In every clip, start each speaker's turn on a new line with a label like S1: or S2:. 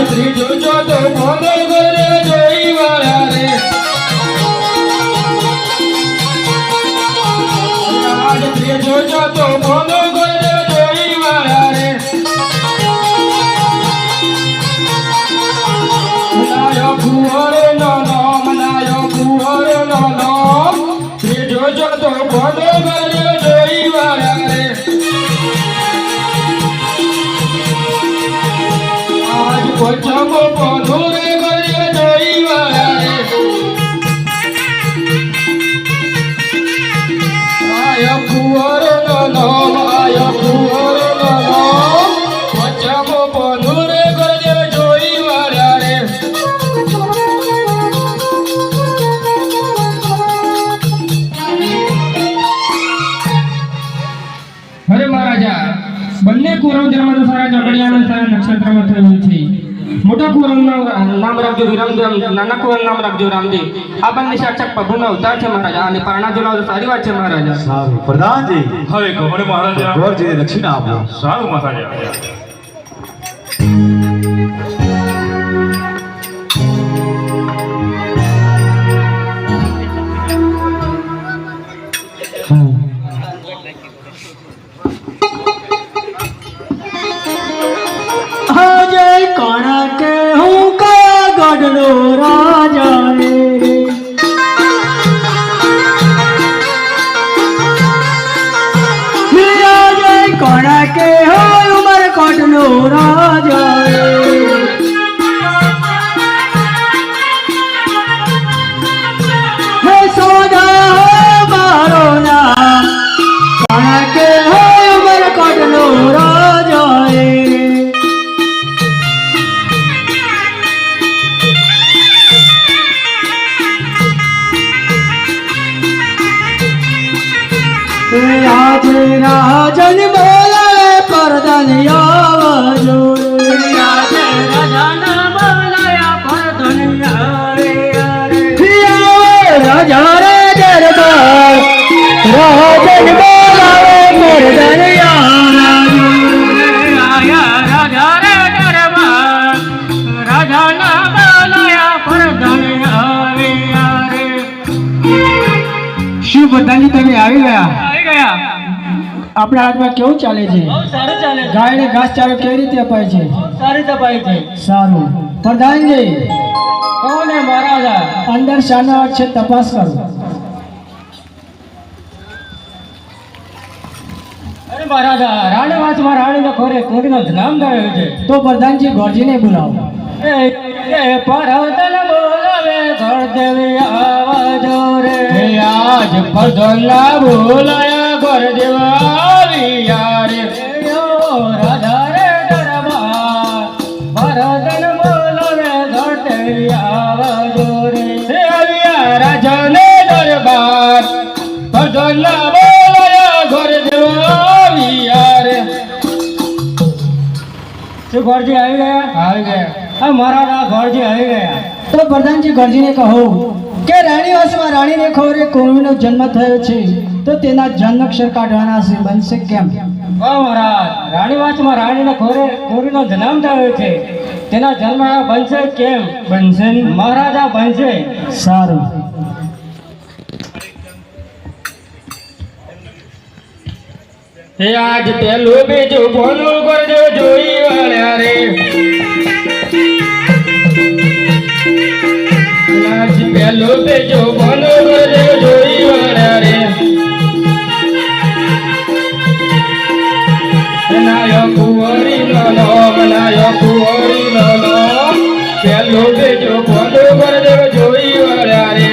S1: ત્રીજો ચોથો બોલો ગોરે જોઈ વાળા રે આજ ત્રીજો ચોથો બોલો ગોરે જોઈ વાળા રે મનાયો ભુવરે નો મનાયો ભુવરે નો ત્રીજો ચોથો બોલો ગોરે જોઈ વાળા રે આજ પોચમો બોલો રે ગોરે જોઈ વાળા રે આયો ભુવરે નો આયો ભુવરે નો પોચમો બોલો રે ગોરે જોઈ વાળા રે અરે મહારાજા બંને કુરવ જન્મ સારા ઝઘડિયાના સારા નક્ષત્રમાં થયું છે મોટા કુરવનું નામ રાખજો વિરમદેવ નાના કુરવનું નામ રાખજો રામદેવ આ બંને સાક્ષાત પ્રભુનો અવતાર છે મહારાજા અને પારણા જોડાવ સારી વાત છે મહારાજા
S2: સારું પ્રધાનજી
S3: હવે કહો મને મહારાજા
S2: ગોરજીને દક્ષિણા આપો
S3: સારું મહારાજા
S4: जय कौन के हूँ का गढ़लो राजा रे जय कौन के हो उमर कटलो राजा रे हे सोदा मारो नाम कौन के हो उमर कटलो राजा रे आज राजन बोले परदन आवजो आज राजन बोले परदन आवे राजा रे दरबार राजन बोले परदन आवजो आया राजा रे दरबार राजा ना बोले परदन आवे શું બધાની તમે આવી ગયા આપણા હાથમાં કેવું ચાલે છે સારું ચાલે ગાયને ઘાસચારો કેવી રીતે અપાય છે સારી રીતે અપાય છે સારું પ્રધાનજી કોને મહારાજા અંદર શાના છે તપાસ કરો અરે મહારાજા રાણીવાસમાં રાણીનો ખોરે કોરીનો નામ ગાયો છે તો પ્રધાનજી ગોરજીને બોલાવો એ પરવતન બોલાવે ગોરદેવી આવાજો રે આજ પરધનના બોલાયા ગોરદેવ આવ્યા રે રાજા રે દરબાર પરધન બોલાવે ગોરદેવી આવાજો રે આવ્યા રાજાને દરબાર પરધનના બોલાયા ગોરદેવ આવ્યા રે શું ગોરજી આવી ગયા મારા ગોરજી આવી ગયા તો પ્રધાનજી ગોરજીને કહો કે રાણીવાસમાં રાણીને ખોરે કોઈનો જન્મ થયો છે તો તેના જન્માક્ષર કાઢવાના છે બનશે કેમ મહારાજ રાણીવાસમાં રાણીને ખોરે કોઈનો જન્મ થયો છે તેના જન્મ બનશે કેમ બનશે મહારાજા બનશે સારું
S1: હે આજ પેલું બીજું બોલું કરજો જોઈ વાળા રે આજ પેલું બીજું બોલું કરજો જોઈ વાળા રે નાયો કુંવરી નો નાયો કુંવરી નો પેલું બીજું બોલું કરજો જોઈ વાળા રે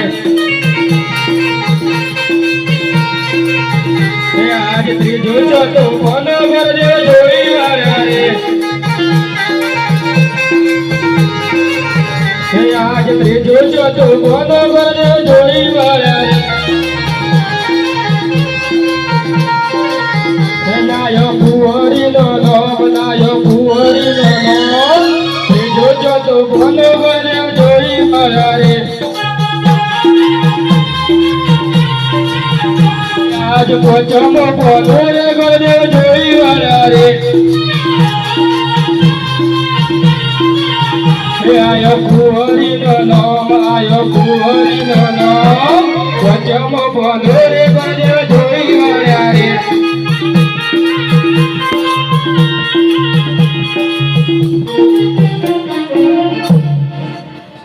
S1: આજ ત્રીજો ચોથો બોલો કરજો જોઈ વાળા રે આજ ત્રીજો ચોથો બોલો કરજો જોઈ વાળા રે નાયો કુંવરી નો નાયો કુંવરી નો ત્રીજો ચોથો બોલો કરજો જોઈ વાળા રે આજ પોચમો બોલો રે ગોરે જોઈ વાળા રે મોમો પોંધો રે ગુરુદેવ જોઈ વળ્યા રે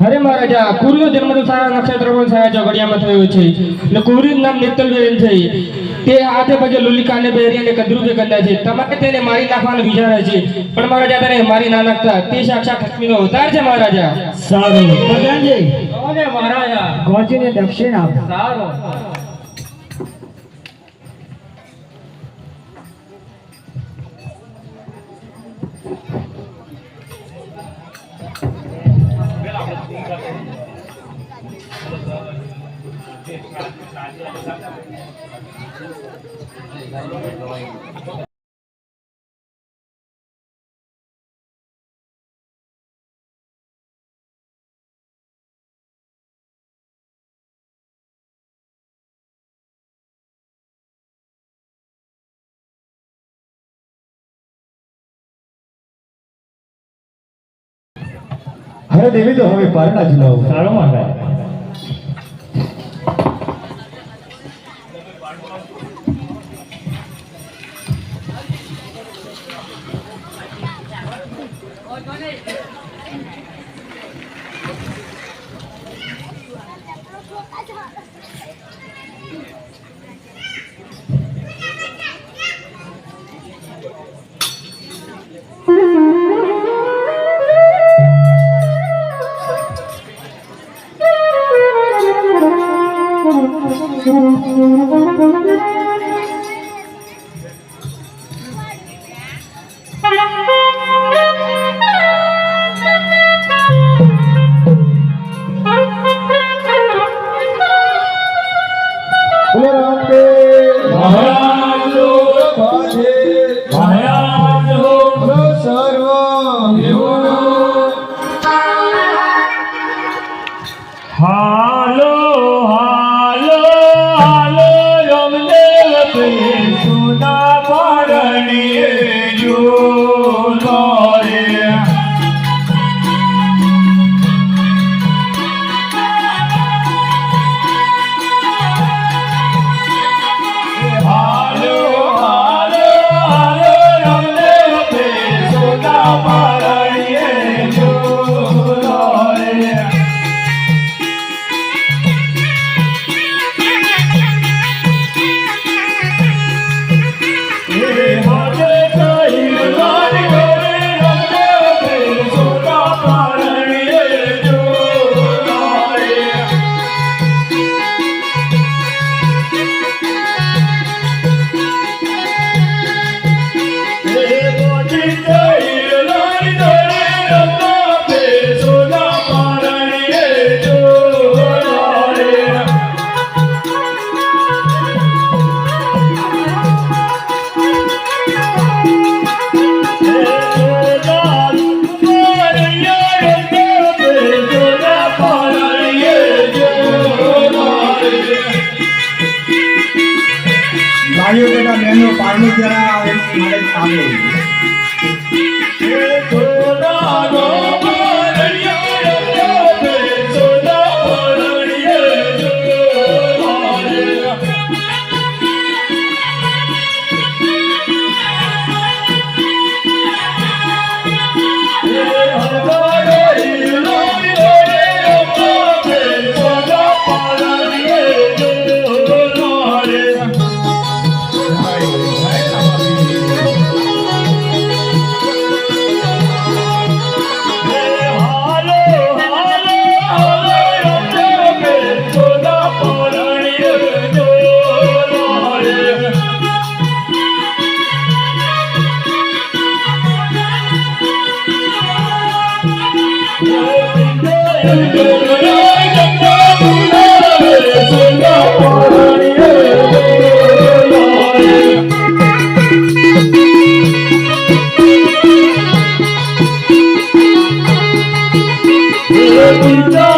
S1: અરે મહારાજા કુરનો જન્મ તો સારા નક્ષત્રમાં સારા ચોઘડિયામાં થયો છે એટલે કુરનું નામ નિત્તલવેલ છે તે હાથે પગે લુલિકાને બેરી અને કદરૂપે કંદા છે તમારે તેને મારી નાખવાનો વિચાર છે પણ મહારાજા તેને મારી ના નાખતા તે સાક્ષાત લક્ષ્મીનો અવતાર છે મહારાજા
S4: સારું પ્રધાનજી
S1: અરે મહારાજા
S4: ગોજીને દક્ષિણ આપ
S1: સારું
S2: હવે દેવી તો હવે પારણા જ લાવો.
S3: સારું મહારાજ
S2: બોલો રામદેવ
S3: મહારાજો
S2: પાછે
S3: મહારાજો
S2: બોલો સર્વ
S3: હાલો હાલો હાલો રમદેવ પે સુના પારણીએ જો રે હાલો હાલો હાલો રમદેવ પે સુના પારણીએ જો રે
S2: ભાઈઓ બેટા બહેનો પારણું જરા આવે મારે આવે પિતા